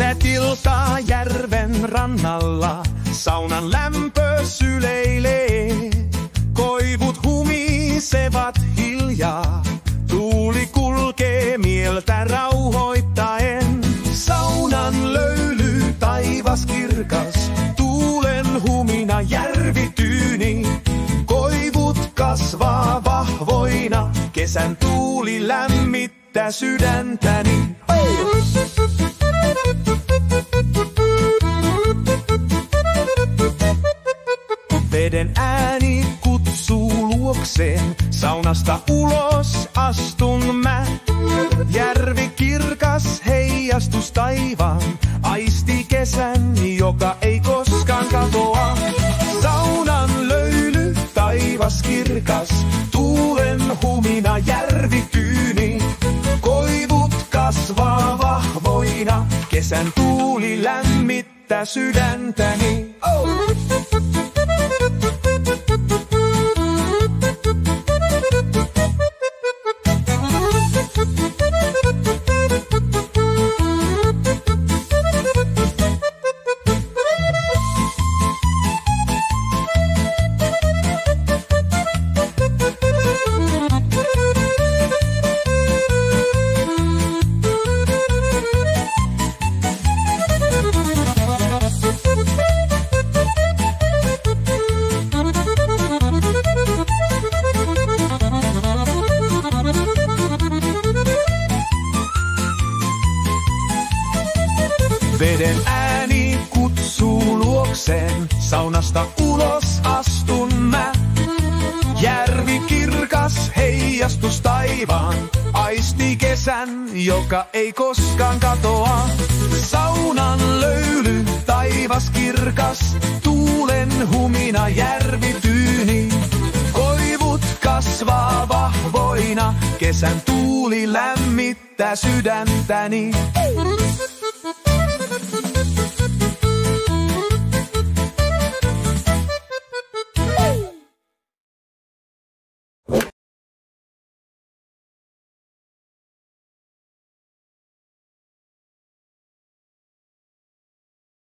Lapset iltaa järven rannalla, saunan lämpö syleilee. Koivut humisevat hiljaa, tuuli kulkee mieltä rauhoittaen. Saunan löyly taivas kirkas, tuulen humina järvi tyyni. Koivut kasvaa vahvoina, kesän tuuli lämmittää sydäntäni. Veden ääni kutsuu luokseen, saunasta ulos astun mä. Järvi kirkas heijastus taivaan, aisti kesän, joka ei koskaan katoa. Saunan löyly, taivas kirkas, tuulen humina järvi tyyni. Koivut kasvaa vahvoina, kesän tuuli lämmittää sydäntäni. Veden ääni kutsuu luokseen, saunasta ulos astun mä. Järvi kirkas heijastus taivaan, aisti kesän, joka ei koskaan katoa. Saunan löyly, taivas kirkas, tuulen humina järvi tyyni. Koivut kasvaa vahvoina, kesän tuuli lämmittää sydäntäni.